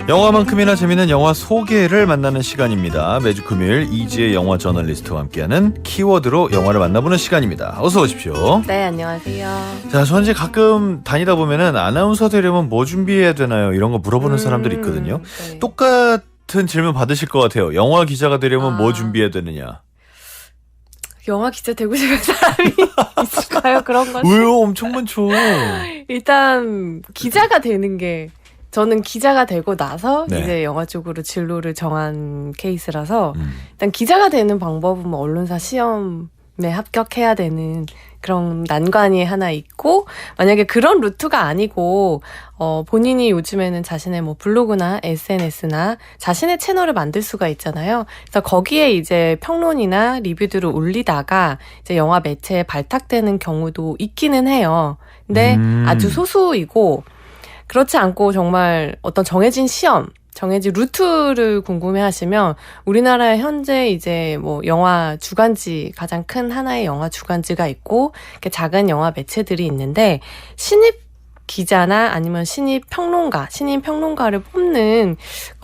영화만큼이나 재미있는 영화 소개를 만나는 시간입니다. 매주 금요일 이지의 영화 저널리스트와 함께하는 키워드로 영화를 만나보는 시간입니다. 어서 오십시오. 네, 안녕하세요. 자, 저는 이제 가끔 다니다 보면은 아나운서 되려면 뭐 준비해야 되나요? 이런 거 물어보는 사람들이 있거든요. 네. 똑같은 질문 받으실 것 같아요. 영화 기자가 되려면 뭐 준비해야 되느냐? 영화 기자 되고 싶은 사람이 있을까요? 그런 거. 왜요? 엄청 많죠. 일단 기자가 되는 게 저는 기자가 되고 나서 네. 이제 영화 쪽으로 진로를 정한 케이스라서 일단 기자가 되는 방법은 뭐 언론사 시험에 합격해야 되는 그런 난관이 하나 있고, 만약에 그런 루트가 아니고 본인이 요즘에는 자신의 뭐 블로그나 SNS나 자신의 채널을 만들 수가 있잖아요. 그래서 거기에 이제 평론이나 리뷰들을 올리다가 이제 영화 매체에 발탁되는 경우도 있기는 해요. 근데 아주 소수이고, 그렇지 않고 정말 어떤 정해진 시험, 정해진 루트를 궁금해하시면 우리나라에 현재 이제 뭐 영화 주간지, 가장 큰 하나의 영화 주간지가 있고 이렇게 작은 영화 매체들이 있는데, 신입 기자나 아니면 신입 평론가를 뽑는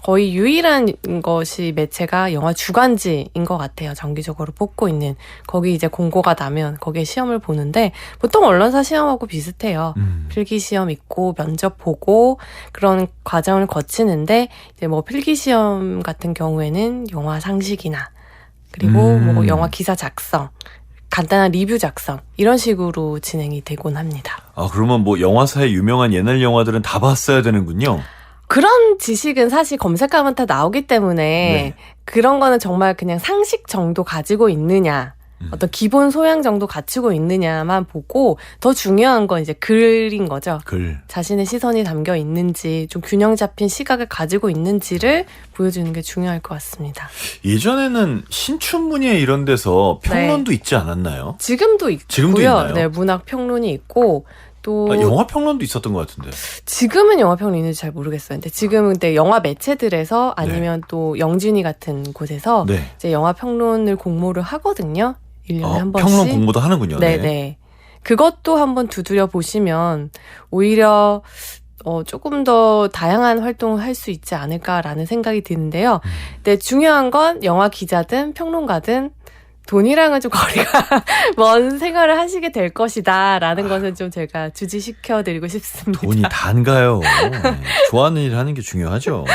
거의 유일한 것이 매체가 영화 주간지인 것 같아요. 정기적으로 뽑고 있는. 거기 이제 공고가 나면 거기에 시험을 보는데, 보통 언론사 시험하고 비슷해요. 필기 시험 있고 면접 보고 그런 과정을 거치는데, 이제 뭐 필기 시험 같은 경우에는 영화 상식이나 그리고 뭐 영화 기사 작성, 간단한 리뷰 작성, 이런 식으로 진행이 되곤 합니다. 아, 그러면 뭐 영화사의 유명한 옛날 영화들은 다 봤어야 되는군요. 그런 지식은 사실 검색하면 다 나오기 때문에 네. 그런 거는 정말 그냥 상식 정도 가지고 있느냐, 어떤 기본 소양 정도 갖추고 있느냐만 보고, 더 중요한 건 이제 글인 거죠. 글. 자신의 시선이 담겨 있는지, 좀 균형 잡힌 시각을 가지고 있는지를 보여주는 게 중요할 것 같습니다. 예전에는 신춘문예 이런 데서 평론도 있지 않았나요? 지금도 있고요. 지금도 있나요? 네, 문학 평론이 있고, 또 영화 평론도 있었던 것 같은데. 지금은 영화 평론이 있는지 잘 모르겠어요. 근데 지금은 근데 영화 매체들에서 아니면 또 영진이 같은 곳에서 네. 이제 영화 평론을 공모를 하거든요. 1년에 한 번씩. 평론 공모도 하는군요. 네네. 그것도 한번 두드려 보시면 오히려 조금 더 다양한 활동을 할 수 있지 않을까라는 생각이 드는데요. 근데 중요한 건 영화 기자든 평론가든 돈이랑은 좀 거리가 먼 생활을 하시게 될 것이다라는 것은 좀 제가 주지시켜드리고 싶습니다. 돈이 단가요. 네. 좋아하는 일 하는 게 중요하죠.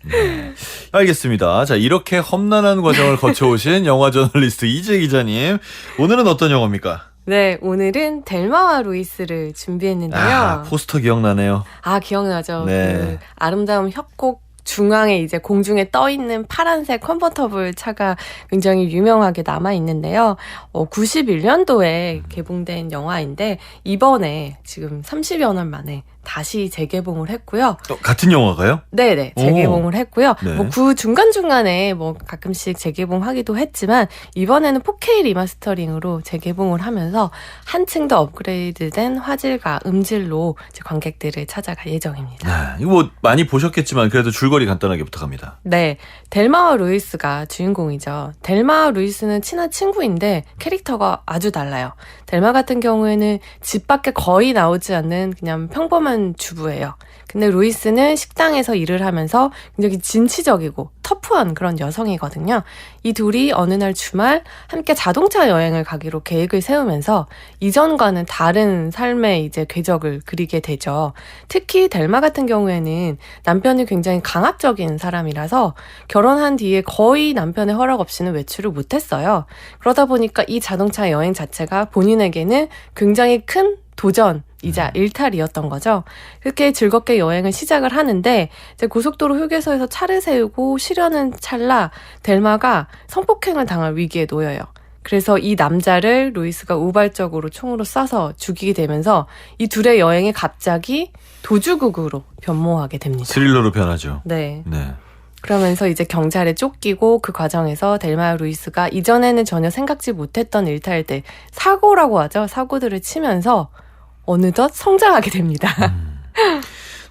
네. 알겠습니다. 자, 이렇게 험난한 과정을 거쳐오신 영화 저널리스트 이재 기자님, 오늘은 어떤 영화입니까? 네, 오늘은 델마와 루이스를 준비했는데요. 아, 포스터 기억나네요. 아, 기억나죠. 네. 그 아름다운 협곡 중앙에 이제 공중에 떠 있는 파란색 컨버터블 차가 굉장히 유명하게 남아 있는데요. 91년도에 개봉된 영화인데 이번에 지금 30여 년 만에 다시 재개봉을 했고요. 같은 영화가요? 네네, 재개봉을 했고요. 네. 뭐 그 중간중간에 뭐 가끔씩 재개봉하기도 했지만 이번에는 4K 리마스터링으로 재개봉을 하면서 한층 더 업그레이드된 화질과 음질로 이제 관객들을 찾아갈 예정입니다. 이거 뭐 많이 보셨겠지만 그래도 줄거리 간단하게 부탁합니다. 네, 델마와 루이스가 주인공이죠. 델마와 루이스는 친한 친구인데 캐릭터가 아주 달라요. 델마 같은 경우에는 집 밖에 거의 나오지 않는 그냥 평범한 주부예요. 근데 루이스는 식당에서 일을 하면서 굉장히 진취적이고 터프한 그런 여성이거든요. 이 둘이 어느 날 주말 함께 자동차 여행을 가기로 계획을 세우면서 이전과는 다른 삶의 이제 궤적을 그리게 되죠. 특히 델마 같은 경우에는 남편이 굉장히 강압적인 사람이라서 결혼한 뒤에 거의 남편의 허락 없이는 외출을 못했어요. 그러다 보니까 이 자동차 여행 자체가 본인에게는 굉장히 큰 도전이자 일탈이었던 거죠. 그렇게 즐겁게 여행을 시작을 하는데 이제 고속도로 휴게소에서 차를 세우고 쉬려는 찰나 델마가 성폭행을 당할 위기에 놓여요. 그래서 이 남자를 루이스가 우발적으로 총으로 쏴서 죽이게 되면서 이 둘의 여행이 갑자기 도주극으로 변모하게 됩니다. 스릴러로 변하죠. 네. 네. 그러면서 이제 경찰에 쫓기고 그 과정에서 델마 루이스가 이전에는 전혀 생각지 못했던 일탈들, 사고라고 하죠. 사고들을 치면서 어느덧 성장하게 됩니다.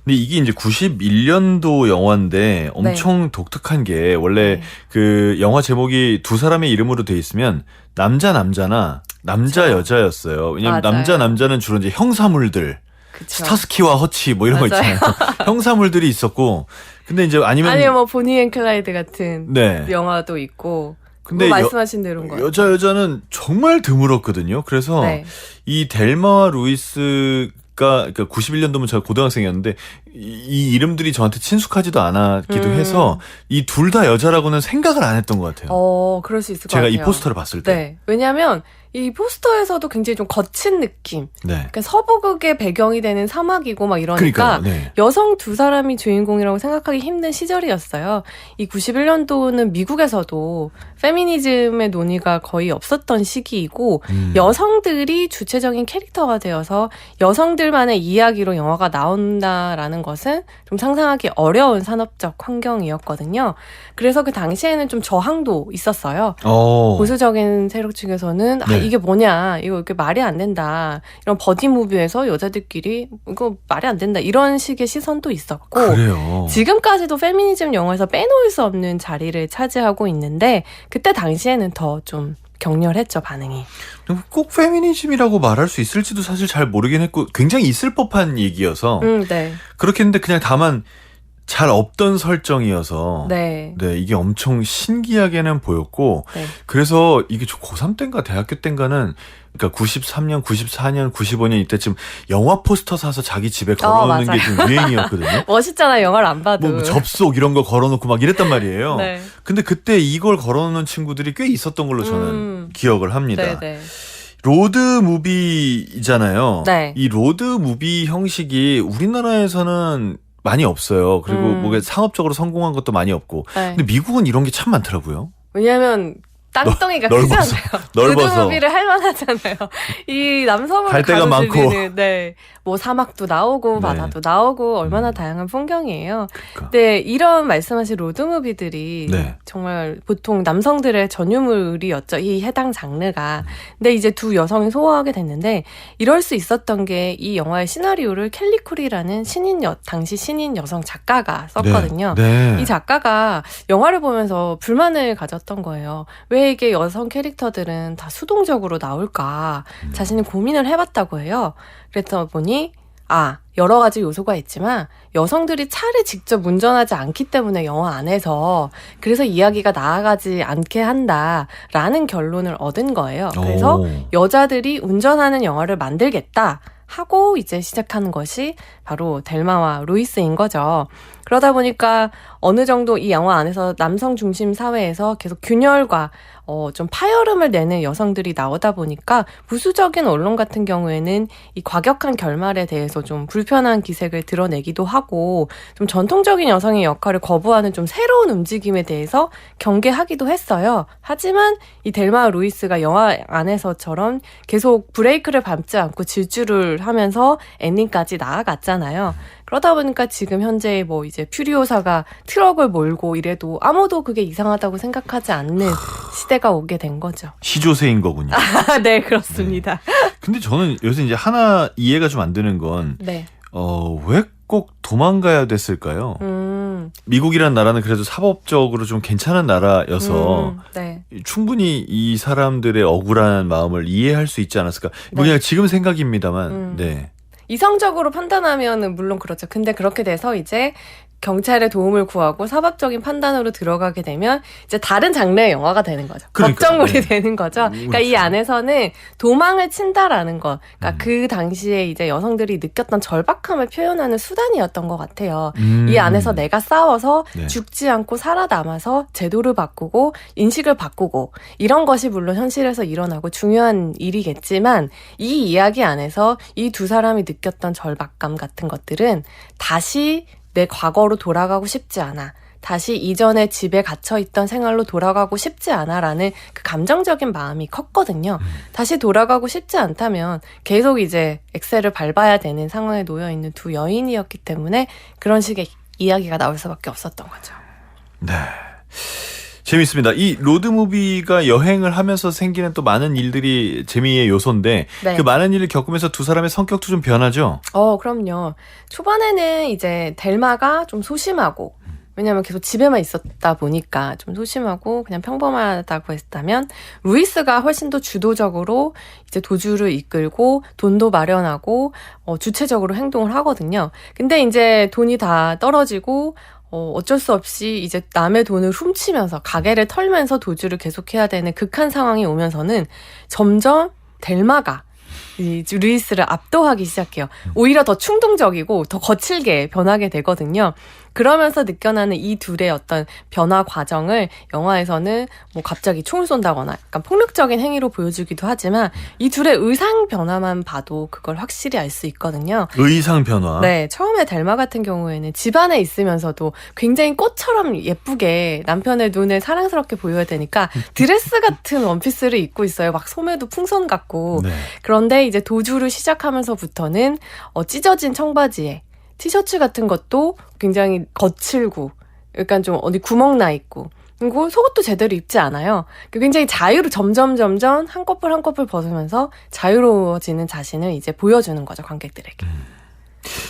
근데 이게 이제 91년도 영화인데 엄청 독특한 게 원래 그 영화 제목이 두 사람의 이름으로 돼 있으면 남자나 남자 그렇죠. 여자였어요. 왜냐면 맞아요. 남자는 주로 이제 형사물들. 그쵸. 스타스키와 허치 뭐 이런 거 맞아요. 있잖아요. 형사물들이 있었고 근데 이제 아니면 뭐 보니 앤 클라이드 같은 네. 영화도 있고 근데 뭐 말씀하신 대로인 거예요. 여자는 정말 드물었거든요. 그래서 네. 이 델마와 루이스가 그러니까 91년도면 제가 고등학생이었는데 이 이름들이 저한테 친숙하지도 않았기도 해서 이 둘 다 여자라고는 생각을 안 했던 것 같아요. 그럴 수 있을 것 제가 같아요. 이 포스터를 봤을 때. 네. 왜냐하면 이 포스터에서도 굉장히 좀 거친 느낌. 네. 그러니까 서부극의 배경이 되는 사막이고 막 이러니까 그러니까요. 네. 여성 두 사람이 주인공이라고 생각하기 힘든 시절이었어요. 이 91년도는 미국에서도 페미니즘의 논의가 거의 없었던 시기이고 여성들이 주체적인 캐릭터가 되어서 여성들만의 이야기로 영화가 나온다라는 것은 좀 상상하기 어려운 산업적 환경이었거든요. 그래서 그 당시에는 좀 저항도 있었어요. 보수적인 세력 측에서는 네. 이게 뭐냐, 이거 이렇게 말이 안 된다, 이런 버디 무비에서 여자들끼리 이거 말이 안 된다, 이런 식의 시선도 있었고 그래요. 지금까지도 페미니즘 영화에서 빼놓을 수 없는 자리를 차지하고 있는데 그때 당시에는 더 좀 격렬했죠, 반응이. 꼭 페미니즘이라고 말할 수 있을지도 사실 잘 모르긴 했고 굉장히 있을 법한 얘기여서 네. 그렇게 했는데 그냥 다만 잘 없던 설정이어서 네. 네, 이게 엄청 신기하게는 보였고 네. 그래서 이게 고3 땐가 대학교 땐가는 그러니까 93년, 94년, 95년 이때쯤 영화 포스터 사서 자기 집에 걸어놓는 게 좀 유행이었거든요. 멋있잖아, 영화를 안 봐도. 뭐 접속 이런 거 걸어놓고 막 이랬단 말이에요. 네. 근데 그때 이걸 걸어놓는 친구들이 꽤 있었던 걸로 저는 기억을 합니다. 네네. 로드 무비잖아요. 네. 이 로드 무비 형식이 우리나라에서는 많이 없어요. 그리고 뭐 상업적으로 성공한 것도 많이 없고. 네. 근데 미국은 이런 게 참 많더라고요. 왜냐하면 땅덩이가 크지 넓어서. 않아요. 넓어서. 로드무비를 할 만하잖아요. 이 남섬을 갈 데가 많고. 가로지르는, 네, 뭐 사막도 나오고 네. 바다도 나오고 얼마나 다양한 풍경이에요. 그러니까. 근데 이런 말씀하신 로드무비들이 네. 정말 보통 남성들의 전유물이었죠. 이 해당 장르가. 근데 이제 두 여성이 소화하게 됐는데 이럴 수 있었던 게 이 영화의 시나리오를 켈리 쿨이라는 당시 신인 여성 작가가 썼거든요. 네. 이 작가가 영화를 보면서 불만을 가졌던 거예요. 왜 이게 여성 캐릭터들은 다 수동적으로 나올까 자신이 고민을 해봤다고 해요. 그랬다 보니 여러 가지 요소가 있지만 여성들이 차를 직접 운전하지 않기 때문에 영화 안에서 그래서 이야기가 나아가지 않게 한다라는 결론을 얻은 거예요. 그래서 여자들이 운전하는 영화를 만들겠다 하고 이제 시작하는 것이 바로 델마와 루이스인 거죠. 그러다 보니까 어느 정도 이 영화 안에서 남성 중심 사회에서 계속 균열과 좀 파열음을 내는 여성들이 나오다 보니까 보수적인 언론 같은 경우에는 이 과격한 결말에 대해서 좀 불편한 기색을 드러내기도 하고 좀 전통적인 여성의 역할을 거부하는 좀 새로운 움직임에 대해서 경계하기도 했어요. 하지만 이 델마 루이스가 영화 안에서처럼 계속 브레이크를 밟지 않고 질주를 하면서 엔딩까지 나아갔잖아요. 그러다 보니까 지금 현재 뭐 이제 퓨리오사가 트럭을 몰고 이래도 아무도 그게 이상하다고 생각하지 않는 시대가 오게 된 거죠. 시조세인 거군요. 네, 그렇습니다. 근데 저는 요새 이제 하나 이해가 좀 안 되는 건 네. 왜 꼭 도망가야 됐을까요? 미국이란 나라는 그래도 사법적으로 좀 괜찮은 나라여서 네. 충분히 이 사람들의 억울한 마음을 이해할 수 있지 않았을까? 뭐 그냥 지금 생각입니다만. 네. 이성적으로 판단하면은 물론 그렇죠. 근데 그렇게 돼서 이제 경찰의 도움을 구하고 사법적인 판단으로 들어가게 되면 이제 다른 장르의 영화가 되는 거죠. 그러니까요. 법정물이 되는 거죠. 그러니까 이 안에서는 도망을 친다라는 것, 그러니까 그 당시에 이제 여성들이 느꼈던 절박함을 표현하는 수단이었던 것 같아요. 이 안에서 내가 싸워서 네. 죽지 않고 살아남아서 제도를 바꾸고 인식을 바꾸고 이런 것이 물론 현실에서 일어나고 중요한 일이겠지만 이 이야기 안에서 이 두 사람이 느꼈던 절박감 같은 것들은 다시 내 과거로 돌아가고 싶지 않아. 다시 이전에 집에 갇혀있던 생활로 돌아가고 싶지 않아라는 그 감정적인 마음이 컸거든요. 다시 돌아가고 싶지 않다면 계속 이제 엑셀을 밟아야 되는 상황에 놓여있는 두 여인이었기 때문에 그런 식의 이야기가 나올 수밖에 없었던 거죠. 네. 재밌습니다. 이 로드무비가 여행을 하면서 생기는 또 많은 일들이 재미의 요소인데 네. 그 많은 일을 겪으면서 두 사람의 성격도 좀 변하죠? 그럼요. 초반에는 이제 델마가 좀 소심하고 왜냐하면 계속 집에만 있었다 보니까 좀 소심하고 그냥 평범하다고 했다면 루이스가 훨씬 더 주도적으로 이제 도주를 이끌고 돈도 마련하고 주체적으로 행동을 하거든요. 근데 이제 돈이 다 떨어지고 어쩔 수 없이 이제 남의 돈을 훔치면서 가게를 털면서 도주를 계속해야 되는 극한 상황이 오면서는 점점 델마가 이 루이스를 압도하기 시작해요. 오히려 더 충동적이고 더 거칠게 변하게 되거든요. 그러면서 느껴나는 이 둘의 어떤 변화 과정을 영화에서는 뭐 갑자기 총을 쏜다거나 약간 폭력적인 행위로 보여주기도 하지만 이 둘의 의상 변화만 봐도 그걸 확실히 알 수 있거든요. 의상 변화. 네, 처음에 델마 같은 경우에는 집안에 있으면서도 굉장히 꽃처럼 예쁘게 남편의 눈을 사랑스럽게 보여야 되니까 드레스 같은 원피스를 입고 있어요. 막 소매도 풍선 같고. 네. 그런데 이제 도주를 시작하면서부터는 찢어진 청바지에 티셔츠 같은 것도 굉장히 거칠고 약간 좀 어디 구멍 나 있고 그리고 속옷도 제대로 입지 않아요. 굉장히 점점 한꺼풀 한꺼풀 벗으면서 자유로워지는 자신을 이제 보여주는 거죠, 관객들에게.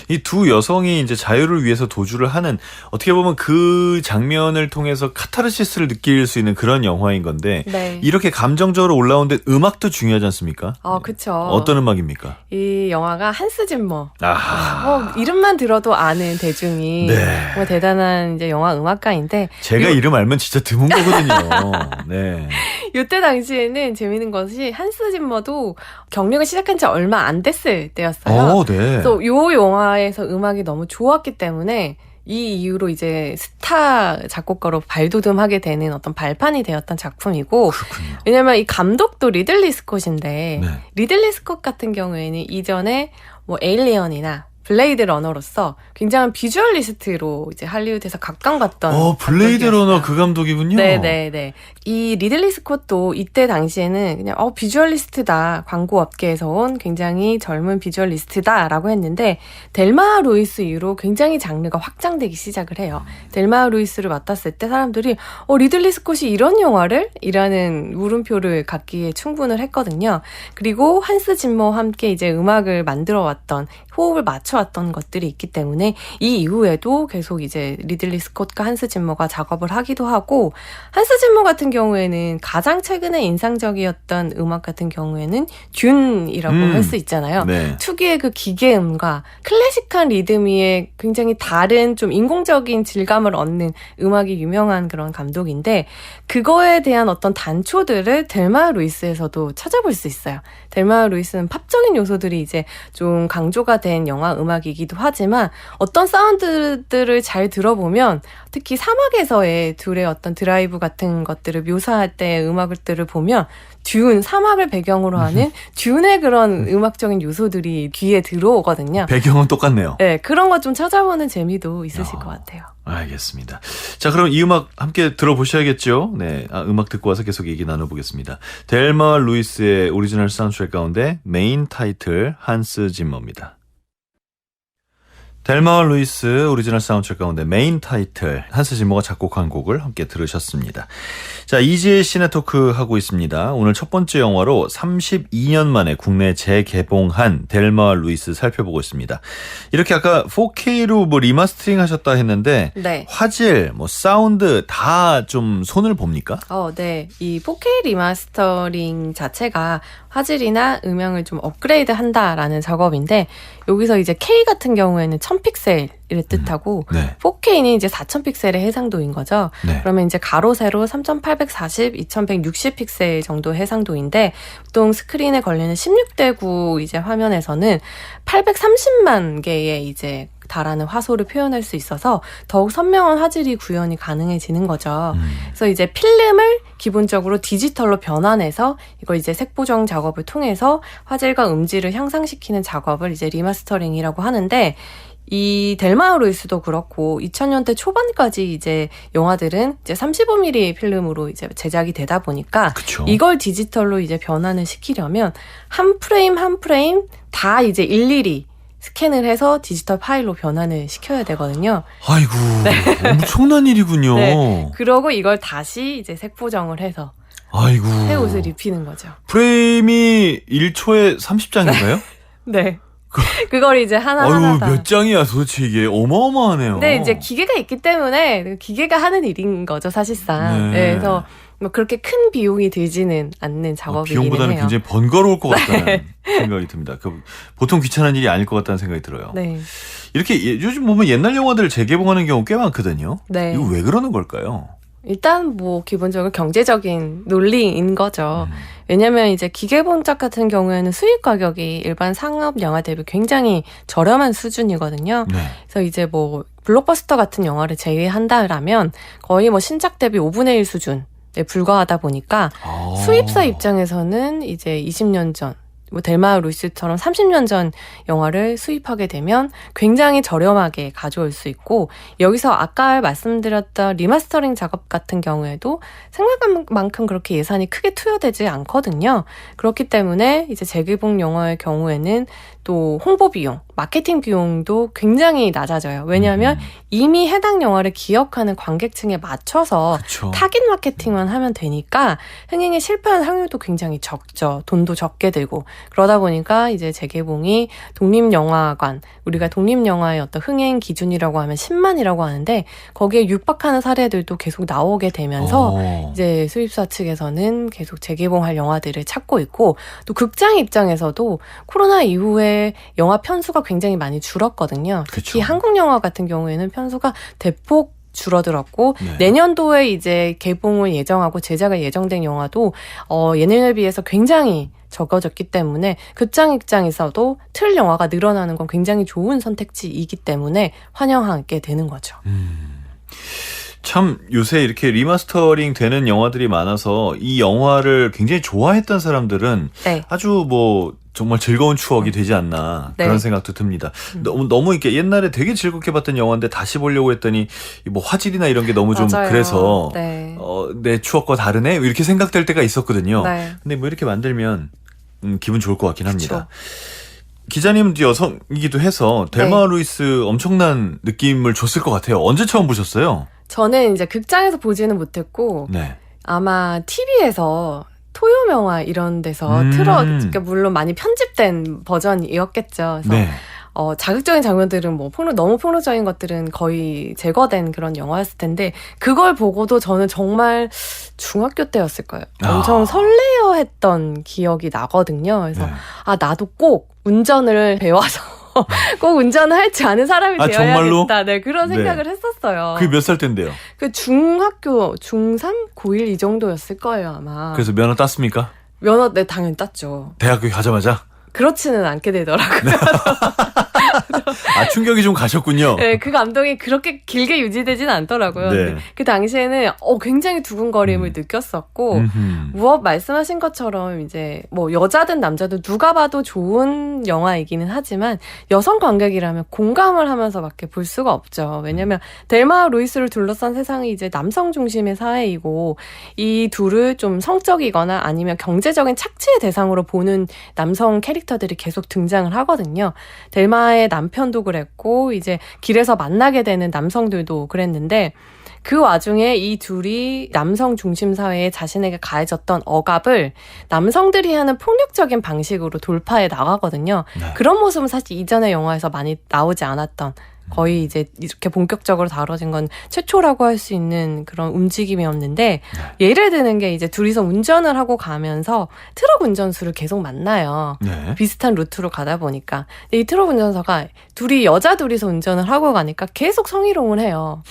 이 두 여성이 이제 자유를 위해서 도주를 하는, 어떻게 보면 그 장면을 통해서 카타르시스를 느낄 수 있는 그런 영화인 건데, 네. 이렇게 감정적으로 올라오는데 음악도 중요하지 않습니까? 그쵸. 어떤 음악입니까? 이 영화가 한스 짐머. 아하. 이름만 들어도 아는 대중이 네. 정말 대단한 이제 영화 음악가인데. 제가 이름 알면 진짜 드문 거거든요. 네. 이때 당시에는 재밌는 것이 한스 짐머도 경력을 시작한 지 얼마 안 됐을 때였어요. 네. 그래서 요 영화에서 음악이 너무 좋았기 때문에 이 이후로 이제 스타 작곡가로 발돋움하게 되는 어떤 발판이 되었던 작품이고. 그렇군요. 왜냐면 이 감독도 리들리 스콧인데 네. 리들리 스콧 같은 경우에는 이전에 뭐 에일리언이나 블레이드 러너로서 굉장한 비주얼리스트로 이제 할리우드에서 각광받던 블레이드 감독이었어요. 러너 그 감독이군요. 네네네. 이 리들리 스콧도 이때 당시에는 그냥 비주얼리스트다, 광고 업계에서 온 굉장히 젊은 비주얼리스트다라고 했는데 델마 루이스 이후로 굉장히 장르가 확장되기 시작을 해요. 델마 루이스를 맡았을 때 사람들이 리들리 스콧이 이런 영화를? 이라는 물음표를 갖기에 충분을 했거든요. 그리고 한스 짐머와 함께 이제 음악을 만들어 왔던, 호흡을 맞춰왔던 것들이 있기 때문에 이 이후에도 계속 이제 리들리 스콧과 한스 짐머가 작업을 하기도 하고, 한스 짐머 같은 경우에는 가장 최근에 인상적이었던 음악 같은 경우에는 듄이라고 할 수 있잖아요. 네. 특유의 그 기계음과 클래식한 리듬의 굉장히 다른 좀 인공적인 질감을 얻는 음악이 유명한 그런 감독인데, 그거에 대한 어떤 단초들을 델마 루이스에서도 찾아볼 수 있어요. 델마 루이스는 팝적인 요소들이 이제 좀 강조가 된 영화 음악이기도 하지만 어떤 사운드들을 잘 들어보면 특히 사막에서의 둘의 어떤 드라이브 같은 것들을 묘사할 때 음악들을 보면 듄, 사막을 배경으로 하는 듄의 그런 음악적인 요소들이 귀에 들어오거든요. 배경은 똑같네요. 네, 그런 거 좀 찾아보는 재미도 있으실 것 같아요. 알겠습니다. 자, 그럼 이 음악 함께 들어보셔야겠죠? 네, 음악 듣고 와서 계속 얘기 나눠보겠습니다. 델마 루이스의 오리지널 사운드트랙 가운데 메인 타이틀 한스 짐머입니다. 델마 루이스 오리지널 사운드트랙 가운데 메인 타이틀 한스 짐머가 작곡한 곡을 함께 들으셨습니다. 자, 이지혜 씨네 토크 하고 있습니다. 오늘 첫 번째 영화로 32년 만에 국내 재개봉한 델마 루이스 살펴보고 있습니다. 이렇게 아까 4K로 뭐 리마스터링 하셨다 했는데 네. 화질, 뭐 사운드 다 좀 손을 봅니까? 네. 이 4K 리마스터링 자체가 화질이나 음향을 좀 업그레이드 한다라는 작업인데, 여기서 이제 K 같은 경우에는 1000픽셀을 뜻하고, 네. 4K는 이제 4000픽셀의 해상도인 거죠. 네. 그러면 이제 가로, 세로 3840, 2160픽셀 정도 해상도인데, 보통 스크린에 걸리는 16:9 이제 화면에서는 830만 개의 이제 달하는 화소를 표현할 수 있어서 더욱 선명한 화질이 구현이 가능해지는 거죠. 그래서 이제 필름을 기본적으로 디지털로 변환해서 이걸 이제 색보정 작업을 통해서 화질과 음질을 향상시키는 작업을 이제 리마스터링이라고 하는데, 이 델마 루이스도 그렇고 2000년대 초반까지 이제 영화들은 이제 35mm 필름으로 이제 제작이 되다 보니까 그쵸. 이걸 디지털로 이제 변환을 시키려면 한 프레임 한 프레임 다 이제 일일이 스캔을 해서 디지털 파일로 변환을 시켜야 되거든요. 아이고, 엄청난 일이군요. 네. 그러고 이걸 다시 이제 색보정을 해서 아이고. 새 옷을 입히는 거죠. 프레임이 1초에 30장인가요? 네. 그걸 이제 하나하나 다. 몇 장이야 도대체 이게 어마어마하네요. 근데 이제 기계가 있기 때문에 기계가 하는 일인 거죠 사실상. 네. 그래서 뭐 그렇게 큰 비용이 들지는 않는 작업이긴 해요. 비용보다는 굉장히 번거로울 것 같다는 생각이 듭니다. 보통 귀찮은 일이 아닐 것 같다는 생각이 들어요. 네. 이렇게 요즘 보면 옛날 영화들을 재개봉하는 경우 꽤 많거든요. 네. 이거 왜 그러는 걸까요? 일단 뭐 기본적으로 경제적인 논리인 거죠. 왜냐면 이제 기계본작 같은 경우에는 수입 가격이 일반 상업 영화 대비 굉장히 저렴한 수준이거든요. 네. 그래서 이제 뭐 블록버스터 같은 영화를 제외한다라면 거의 뭐 신작 대비 5분의 1 수준에 불과하다 보니까 수입사 입장에서는 이제 20년 전 뭐 델마 루이스처럼 30년 전 영화를 수입하게 되면 굉장히 저렴하게 가져올 수 있고, 여기서 아까 말씀드렸던 리마스터링 작업 같은 경우에도 생각한 만큼 그렇게 예산이 크게 투여되지 않거든요. 그렇기 때문에 이제 재개봉 영화의 경우에는 또 홍보 비용, 마케팅 비용도 굉장히 낮아져요. 왜냐하면 이미 해당 영화를 기억하는 관객층에 맞춰서 그쵸. 타깃 마케팅만 하면 되니까 흥행에 실패한 확률도 굉장히 적죠. 돈도 적게 들고. 그러다 보니까 이제 재개봉이 독립영화관, 우리가 독립영화의 어떤 흥행 기준이라고 하면 10만이라고 하는데 거기에 육박하는 사례들도 계속 나오게 되면서 이제 수입사 측에서는 계속 재개봉할 영화들을 찾고 있고, 또 극장 입장에서도 코로나 이후에 영화 편수가 굉장히 많이 줄었거든요. 특히 그쵸. 한국 영화 같은 경우에는 편수가 대폭 줄어들었고, 네. 내년도에 이제 개봉을 예정하고 제작을 예정된 영화도 예년에 비해서 굉장히 적어졌기 때문에 극장 입장에서도 틀 영화가 늘어나는 건 굉장히 좋은 선택지이기 때문에 환영하게 되는 거죠. 참 요새 이렇게 리마스터링 되는 영화들이 많아서 이 영화를 굉장히 좋아했던 사람들은 네. 아주 뭐 정말 즐거운 추억이 되지 않나 네. 그런 생각도 듭니다. 너무 이렇게 옛날에 되게 즐겁게 봤던 영화인데 다시 보려고 했더니 뭐 화질이나 이런 게 너무 좀 맞아요. 그래서 네. 내 추억과 다르네 이렇게 생각될 때가 있었거든요. 네. 근데 뭐 이렇게 만들면 기분 좋을 것 같긴 합니다. 그쵸. 기자님도 여성이기도 해서 델마 네. 루이스 엄청난 느낌을 줬을 것 같아요. 언제 처음 보셨어요? 저는 이제 극장에서 보지는 못했고 네. 아마 TV에서 토요명화 이런 데서 그러니까 물론 많이 편집된 버전이었겠죠. 그래서 네. 자극적인 장면들은 뭐 너무 폭력적인 것들은 거의 제거된 그런 영화였을 텐데, 그걸 보고도 저는 정말 중학교 때였을 거예요. 엄청 설레어했던 기억이 나거든요. 그래서 네. 나도 꼭 운전을 배워서 꼭 운전을 할 줄 아는 사람이 되어야겠다. 네, 그런 생각을 했었어요. 그게 몇 살 때인데요? 그 중학교 중3, 고1 이 정도였을 거예요, 아마. 그래서 면허 땄습니까? 면허, 네, 당연히 땄죠. 대학교 가자마자? 그렇지는 않게 되더라고요. 충격이 좀 가셨군요. 네, 그 감동이 그렇게 길게 유지되진 않더라고요. 네. 근데 그 당시에는 굉장히 두근거림을 느꼈었고, 무엇 말씀하신 것처럼 이제 뭐 여자든 남자든 누가 봐도 좋은 영화이기는 하지만 여성 관객이라면 공감을 하면서밖에 볼 수가 없죠. 왜냐면 델마 루이스를 둘러싼 세상이 이제 남성 중심의 사회이고, 이 둘을 좀 성적이거나 아니면 경제적인 착취의 대상으로 보는 남성 캐릭터들이 계속 등장을 하거든요. 델마의 남편도 그랬고 이제 길에서 만나게 되는 남성들도 그랬는데, 그 와중에 이 둘이 남성 중심 사회에 자신에게 가해졌던 억압을 남성들이 하는 폭력적인 방식으로 돌파해 나가거든요. 네. 그런 모습은 사실 이전의 영화에서 많이 나오지 않았던, 거의 이제 이렇게 본격적으로 다뤄진 건 최초라고 할 수 있는 그런 움직임이었는데, 예를 드는 게 이제 둘이서 운전을 하고 가면서 트럭 운전수를 계속 만나요. 네. 비슷한 루트로 가다 보니까. 근데 이 트럭 운전사가 여자 둘이서 운전을 하고 가니까 계속 성희롱을 해요.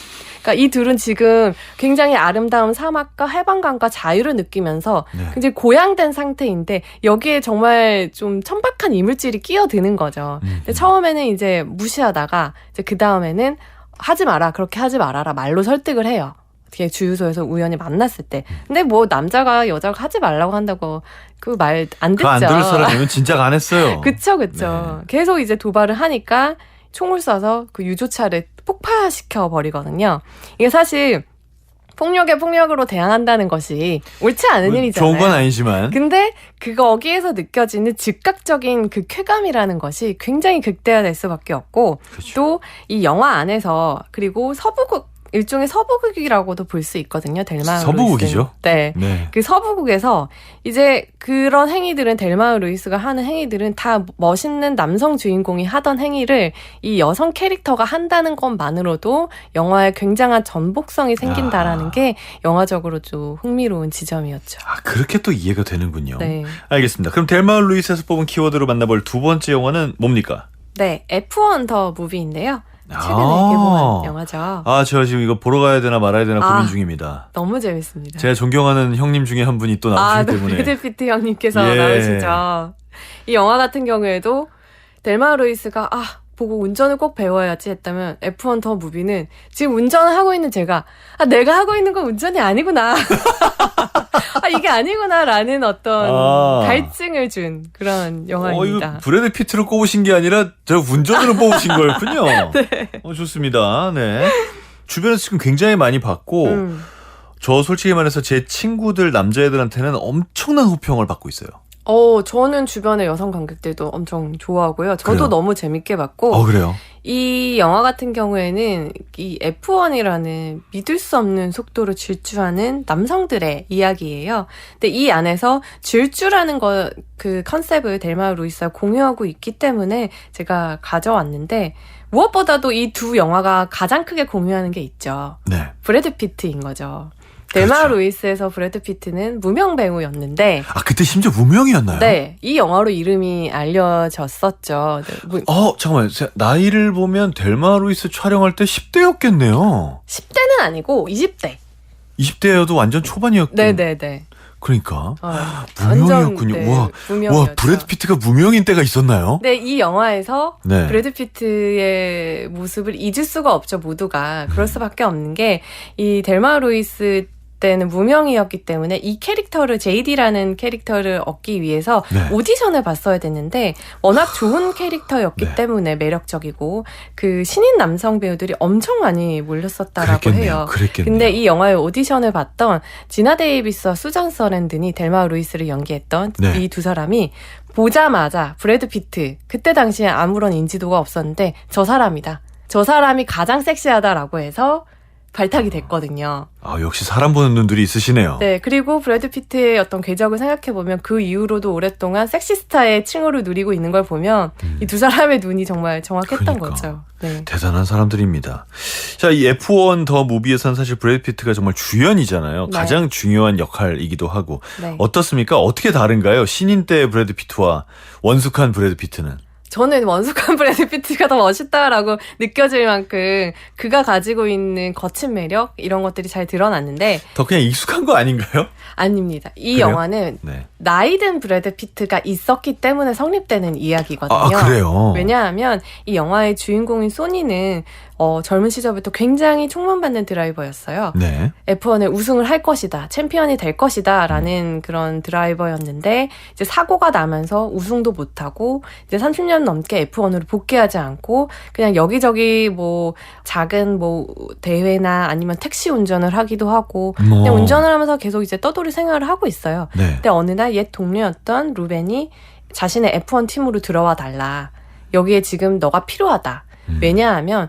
그러니까 이 둘은 지금 굉장히 아름다운 사막과 해방감과 자유를 느끼면서 굉장히 고양된 상태인데 여기에 정말 좀 천박한 이물질이 끼어드는 거죠. 근데 처음에는 이제 무시하다가 이제 그 다음에는 하지 마라, 그렇게 하지 말아라 말로 설득을 해요. 어떻게 주유소에서 우연히 만났을 때. 근데 뭐 남자가 여자가 하지 말라고 한다고 그 말 안 듣죠. 안 들을 사람이면 진작 안 했어요. 그쵸. 네. 계속 이제 도발을 하니까 총을 쏴서 그 유조차를 폭파시켜 버리거든요. 이게 사실 폭력에 폭력으로 대항한다는 것이 옳지 않은 일이잖아요. 좋은 건 아니지만. 근데 거기에서 느껴지는 즉각적인 그 쾌감이라는 것이 굉장히 극대화될 수밖에 없고, 그렇죠. 또 이 영화 안에서, 그리고 서부 일종의 서부극이라고도 볼 수 있거든요. 델마 서부극이죠? 루이스는. 네. 네. 그 서부극에서 이제 그런 행위들은 델마 루이스가 하는 행위들은 다 멋있는 남성 주인공이 하던 행위를 이 여성 캐릭터가 한다는 것만으로도 영화에 굉장한 전복성이 생긴다라는 게 영화적으로 좀 흥미로운 지점이었죠. 아, 그렇게 또 이해가 되는군요. 네. 알겠습니다. 그럼 델마 루이스에서 뽑은 키워드로 만나볼 두 번째 영화는 뭡니까? 네, F1 더 무비인데요. 최근에 개봉한 영화죠. 아, 제가 지금 이거 보러 가야 되나 말아야 되나 고민 중입니다. 너무 재밌습니다. 제가 존경하는 형님 중에 한 분이 또 나오시기 때문에. 브래드 피트 형님께서 예. 나오시죠. 이 영화 같은 경우에도 델마 루이스가 보고 운전을 꼭 배워야지 했다면 F1 더 무비는 지금 운전을 하고 있는 제가 내가 하고 있는 건 운전이 아니구나. 이게 아니구나라는 어떤 갈증을 준 그런 영화입니다. 이거 브래드 피트로 꼽으신 게 아니라 저 운전으로 뽑으신 거였군요. 네. 좋습니다. 네. 주변에서 지금 굉장히 많이 봤고 저 솔직히 말해서 제 친구들 남자애들한테는 엄청난 호평을 받고 있어요. 저는 주변의 여성 관객들도 엄청 좋아하고요. 저도 그래요? 너무 재밌게 봤고. 그래요? 이 영화 같은 경우에는 이 F1이라는 믿을 수 없는 속도로 질주하는 남성들의 이야기예요. 근데 이 안에서 질주라는 그 컨셉을 델마 루이스와 공유하고 있기 때문에 제가 가져왔는데 무엇보다도 이 두 영화가 가장 크게 공유하는 게 있죠. 네. 브래드 피트인 거죠. 델마 그렇죠. 루이스에서 브래드 피트는 무명 배우였는데 그때 심지어 무명이었나요? 네, 이 영화로 이름이 알려졌었죠. 네, 잠깐만요. 나이를 보면 델마 루이스 촬영할 때 10대였겠네요. 10대는 아니고 20대. 20대여도 완전 초반이었고. 네네네. 그러니까 완전, 무명이었군요. 네, 와, 무명이었죠. 브래드 피트가 무명인 때가 있었나요? 네, 이 영화에서 네. 브래드 피트의 모습을 잊을 수가 없죠, 모두가. 그럴 수밖에 없는 게 이 델마 루이스 때는 무명이었기 때문에 이 캐릭터를 JD라는 캐릭터를 얻기 위해서 네. 오디션을 봤어야 됐는데 워낙 좋은 캐릭터였기 네. 때문에 매력적이고 그 신인 남성 배우들이 엄청 많이 몰렸었다라고 해요. 그랬겠네요. 근데 이 영화의 오디션을 봤던 지나 데이비스와 수잔 서랜든이 델마 루이스를 연기했던 네. 이 두 사람이 보자마자 브래드 피트 그때 당시에 아무런 인지도가 없었는데 저 사람이다. 저 사람이 가장 섹시하다라고 해서 발탁이 됐거든요. 역시 사람 보는 눈들이 있으시네요. 네, 그리고 브래드 피트의 어떤 궤적을 생각해보면 그 이후로도 오랫동안 섹시스타의 칭호를 누리고 있는 걸 보면 이 두 사람의 눈이 정말 정확했던 그러니까. 거죠. 네. 대단한 사람들입니다. 자, 이 F1 더 무비에서는 사실 브래드 피트가 정말 주연이잖아요. 네. 가장 중요한 역할이기도 하고. 네. 어떻습니까? 어떻게 다른가요? 신인 때 브래드 피트와 원숙한 브래드 피트는? 저는 원숙한 브래드 피트가 더 멋있다라고 느껴질 만큼 그가 가지고 있는 거친 매력 이런 것들이 잘 드러났는데 더 그냥 익숙한 거 아닌가요? 아닙니다. 이 그래요? 영화는 네. 나이든 브래드 피트가 있었기 때문에 성립되는 이야기거든요. 그래요? 왜냐하면 이 영화의 주인공인 소니는 젊은 시절부터 굉장히 총망받는 드라이버였어요. 네. F1에 우승을 할 것이다, 챔피언이 될 것이다 라는 그런 드라이버였는데 이제 사고가 나면서 우승도 못하고 이제 30년 넘게 F1으로 복귀하지 않고 그냥 여기저기 뭐 작은 뭐 대회나 아니면 택시 운전을 하기도 하고 그냥 운전을 하면서 계속 이제 떠돌이 생활을 하고 있어요. 네. 근데 어느 날 옛 동료였던 루벤이 자신의 F1 팀으로 들어와 달라. 여기에 지금 너가 필요하다. 왜냐하면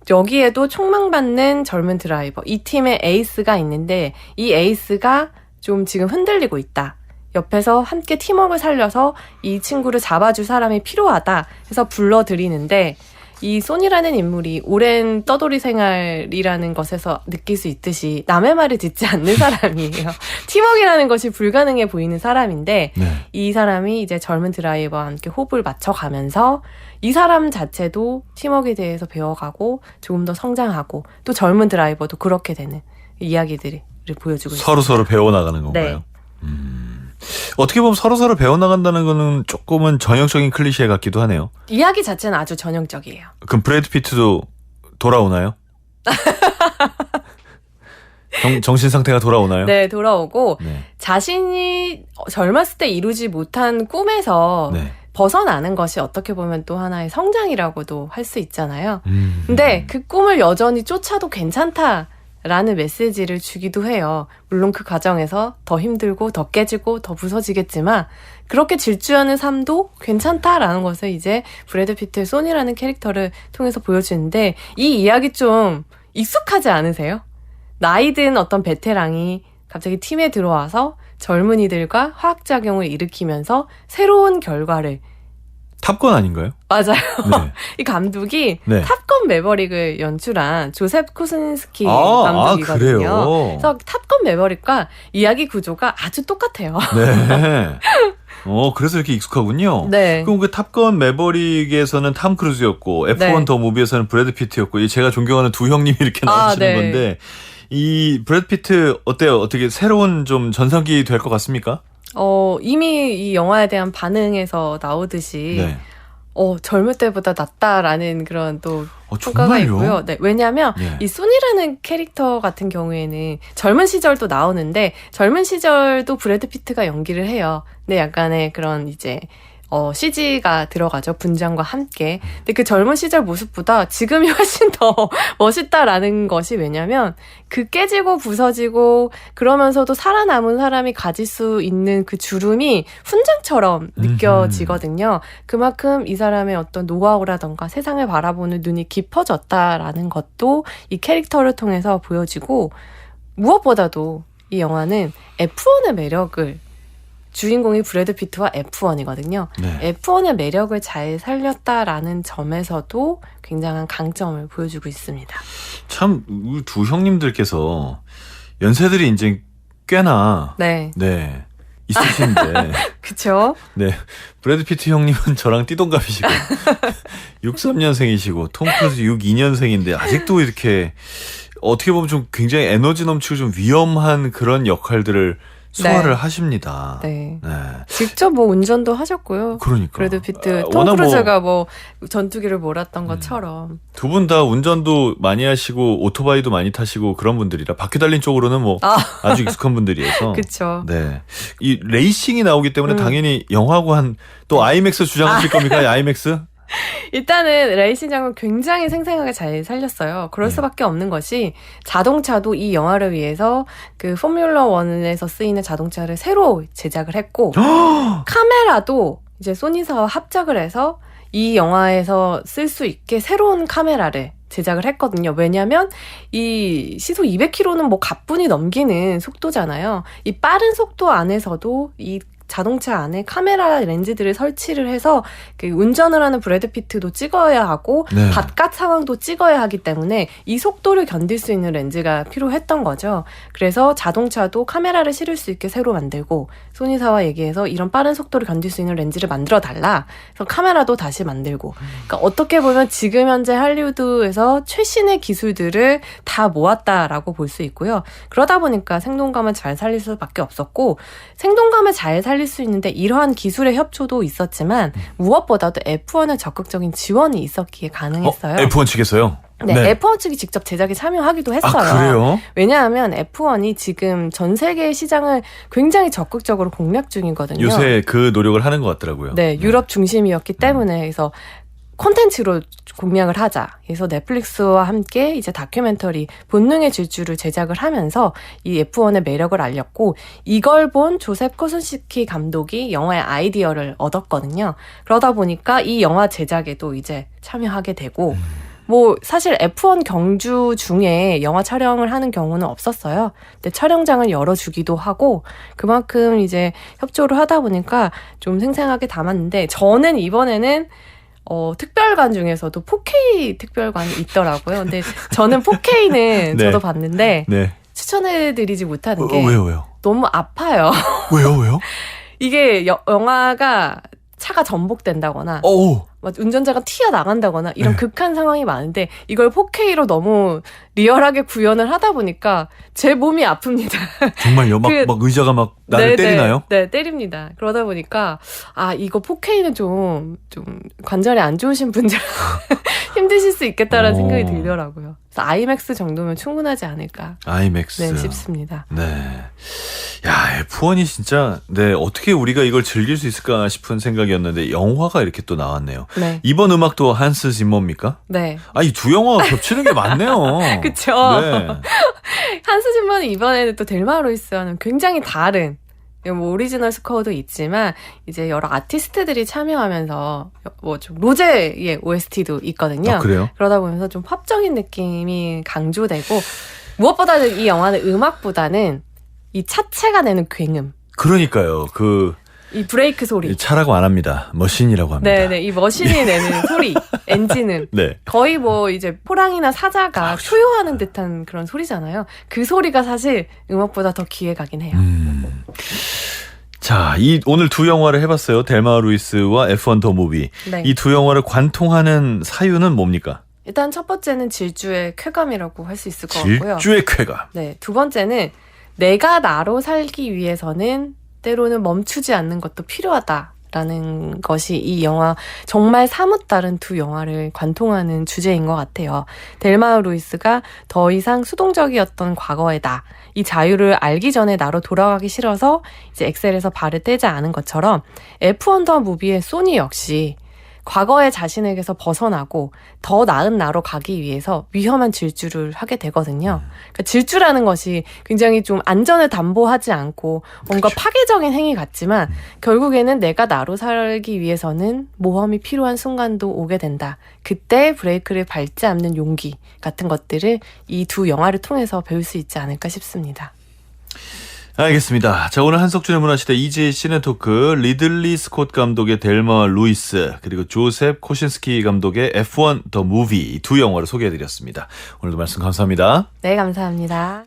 여기에도 촉망받는 젊은 드라이버, 이 팀의 에이스가 있는데 이 에이스가 좀 지금 흔들리고 있다. 옆에서 함께 팀워크를 살려서 이 친구를 잡아줄 사람이 필요하다 해서 불러들이는데 이 소니라는 인물이 오랜 떠돌이 생활이라는 것에서 느낄 수 있듯이 남의 말을 듣지 않는 사람이에요. 팀워크라는 것이 불가능해 보이는 사람인데 네. 이 사람이 이제 젊은 드라이버와 함께 호흡을 맞춰가면서 이 사람 자체도 팀워크에 대해서 배워가고 조금 더 성장하고 또 젊은 드라이버도 그렇게 되는 이야기들을 보여주고 있습니다. 서로 배워나가는 건가요? 네. 어떻게 보면 서로 배워나간다는 거는 조금은 전형적인 클리셰 같기도 하네요. 이야기 자체는 아주 전형적이에요. 그럼 브래드 피트도 돌아오나요? 정신 상태가 돌아오나요? 네, 돌아오고 네. 자신이 젊었을 때 이루지 못한 꿈에서 네. 벗어나는 것이 어떻게 보면 또 하나의 성장이라고도 할 수 있잖아요. 근데 그 꿈을 여전히 쫓아도 괜찮다라는 메시지를 주기도 해요. 물론 그 과정에서 더 힘들고 더 깨지고 더 부서지겠지만 그렇게 질주하는 삶도 괜찮다라는 것을 이제 브래드 피트의 소니라는 캐릭터를 통해서 보여주는데 이 이야기 좀 익숙하지 않으세요? 나이든 어떤 베테랑이 갑자기 팀에 들어와서 젊은이들과 화학작용을 일으키면서 새로운 결과를 탑건 아닌가요? 맞아요. 네. 이 감독이 네. 탑건 매버릭을 연출한 조셉 코스닌스키 아, 감독이거든요. 그래요? 그래서 탑건 매버릭과 이야기 구조가 아주 똑같아요. 네. 그래서 이렇게 익숙하군요. 네. 그럼 그 탑건 매버릭에서는 탐 크루즈였고 F1 네. 더 무비에서는 브래드 피트였고 이 제가 존경하는 두 형님이 이렇게 나오시는 네. 건데 이 브래드 피트 어때요? 어떻게 새로운 좀 전성기 될 것 같습니까? 이미 이 영화에 대한 반응에서 나오듯이 네. 젊을 때보다 낫다라는 그런 또 평가가 정말요? 있고요. 네, 왜냐하면 네. 이 소니라는 캐릭터 같은 경우에는 젊은 시절도 나오는데 젊은 시절도 브래드 피트가 연기를 해요. 근데 약간의 그런 이제 CG가 들어가죠. 분장과 함께. 근데 그 젊은 시절 모습보다 지금이 훨씬 더 멋있다라는 것이 왜냐면 그 깨지고 부서지고 그러면서도 살아남은 사람이 가질 수 있는 그 주름이 훈장처럼 느껴지거든요. 그만큼 이 사람의 어떤 노하우라던가 세상을 바라보는 눈이 깊어졌다라는 것도 이 캐릭터를 통해서 보여지고 무엇보다도 이 영화는 F1의 매력을 주인공이 브래드 피트와 F1이거든요. 네. F1의 매력을 잘 살렸다라는 점에서도 굉장한 강점을 보여주고 있습니다. 참 두 형님들께서 연세들이 이제 꽤나 네. 있으신데 그쵸? 네. 브래드 피트 형님은 저랑 띠동갑이시고 63년생이시고 톰 크루즈 62년생인데 아직도 이렇게 어떻게 보면 좀 굉장히 에너지 넘치고 좀 위험한 그런 역할들을 소화를 하십니다. 네. 네. 직접 뭐 운전도 하셨고요. 그러니까. 브래드 피트, 톰 워낙 크루즈가 뭐 전투기를 몰았던 것처럼. 두 분 다 운전도 많이 하시고 오토바이도 많이 타시고 그런 분들이라 바퀴 달린 쪽으로는 뭐 아주 익숙한 분들이어서. 그쵸. 네. 이 레이싱이 나오기 때문에 당연히 영화관 또 아이맥스 주장하실 겁니까? 아이맥스? 일단은 레이싱 장면 굉장히 생생하게 잘 살렸어요. 그럴 수밖에 없는 것이 자동차도 이 영화를 위해서 그 포뮬러 1에서 쓰이는 자동차를 새로 제작을 했고 카메라도 이제 소니사와 합작을 해서 이 영화에서 쓸 수 있게 새로운 카메라를 제작을 했거든요. 왜냐하면 이 시속 200km는 뭐 가뿐히 넘기는 속도잖아요. 이 빠른 속도 안에서도 이 자동차 안에 카메라 렌즈들을 설치를 해서 그 운전을 하는 브래드 피트도 찍어야 하고 네. 바깥 상황도 찍어야 하기 때문에 이 속도를 견딜 수 있는 렌즈가 필요했던 거죠. 그래서 자동차도 카메라를 실을 수 있게 새로 만들고 소니사와 얘기해서 이런 빠른 속도를 견딜 수 있는 렌즈를 만들어 달라. 그래서 카메라도 다시 만들고. 그러니까 어떻게 보면 지금 현재 할리우드에서 최신의 기술들을 다 모았다라고 볼 수 있고요. 그러다 보니까 생동감을 잘 살릴 수밖에 없었고 생동감을 잘 살릴 수 있는데 이러한 기술의 협조도 있었지만 무엇보다도 F1의 적극적인 지원이 있었기에 가능했어요. F1 측에서요? 네, F1 측이 직접 제작에 참여하기도 했어요. 아, 그래요? 왜냐하면 F1이 지금 전 세계의 시장을 굉장히 적극적으로 공략 중이거든요. 요새 그 노력을 하는 것 같더라고요. 네, 유럽 중심이었기 때문에 그래서 콘텐츠로 공략을 하자. 그래서 넷플릭스와 함께 이제 다큐멘터리 본능의 질주를 제작을 하면서 이 F1의 매력을 알렸고 이걸 본 조셉 코스닌스키 감독이 영화의 아이디어를 얻었거든요. 그러다 보니까 이 영화 제작에도 이제 참여하게 되고 뭐 사실 F1 경주 중에 영화 촬영을 하는 경우는 없었어요. 근데 촬영장을 열어주기도 하고 그만큼 이제 협조를 하다 보니까 좀 생생하게 담았는데 저는 이번에는 특별관 중에서도 4K 특별관이 있더라고요. 근데 저는 4K는 네. 저도 봤는데 네. 추천해드리지 못하는 게 왜요? 너무 아파요. 왜요? 이게 영화가 차가 전복된다거나 운전자가 튀어나간다거나 이런 극한 상황이 많은데 이걸 4K로 너무 리얼하게 구현을 하다 보니까 제 몸이 아픕니다. 정말요? 막 의자가 막 나를 때리나요? 네, 때립니다. 그러다 보니까 이거 4K는 좀 관절이 안 좋으신 분들 힘드실 수 있겠다라는 생각이 들더라고요. 그래서 아이맥스 정도면 충분하지 않을까. 아이맥스. 네, 싶습니다. 네. 야, F1이 진짜 어떻게 우리가 이걸 즐길 수 있을까 싶은 생각이었는데 영화가 이렇게 또 나왔네요. 네. 이번 음악도 한스 짐머입니까? 네. 이 두 영화가 겹치는 게 많네요. 그쵸. 네. 한스 짐머는 이번에는 또 델마 루이스와는 굉장히 다른 뭐 오리지널 스코어도 있지만 이제 여러 아티스트들이 참여하면서 뭐 좀 로제의 OST도 있거든요. 그래요? 그러다 보면서 좀 팝적인 느낌이 강조되고 무엇보다는 이 영화는 음악보다는 이 차체가 내는 굉음. 그러니까요. 이 브레이크 소리. 차라고 안 합니다. 머신이라고 합니다. 네네. 이 머신이 내는 소리, 엔진은. 네. 거의 뭐 이제 호랑이나 사자가 초요하는 듯한 그런 소리잖아요. 그 소리가 사실 음악보다 더 귀에 가긴 해요. 자, 오늘 두 영화를 해봤어요. 델마 루이스와 F1 더 무비. 네. 이 두 영화를 관통하는 사유는 뭡니까? 일단 첫 번째는 질주의 쾌감이라고 할 수 있을 것 같고요. 질주의 쾌감. 네. 두 번째는 내가 나로 살기 위해서는 때로는 멈추지 않는 것도 필요하다라는 것이 이 영화 정말 사뭇 다른 두 영화를 관통하는 주제인 것 같아요. 델마 루이스가 더 이상 수동적이었던 과거에다. 이 자유를 알기 전에 나로 돌아가기 싫어서 이제 엑셀에서 발을 떼지 않은 것처럼 F1 더 무비의 소니 역시 과거의 자신에게서 벗어나고 더 나은 나로 가기 위해서 위험한 질주를 하게 되거든요. 그러니까 질주라는 것이 굉장히 좀 안전을 담보하지 않고 뭔가 그렇죠. 파괴적인 행위 같지만 결국에는 내가 나로 살기 위해서는 모험이 필요한 순간도 오게 된다. 그때 브레이크를 밟지 않는 용기 같은 것들을 이 두 영화를 통해서 배울 수 있지 않을까 싶습니다. 알겠습니다. 자, 오늘 한석준의 문화시대 EJ 시네토크 리들리 스콧 감독의 델마 루이스 그리고 조셉 코신스키 감독의 F1 더 무비 두 영화를 소개해드렸습니다. 오늘도 말씀 감사합니다. 네, 감사합니다.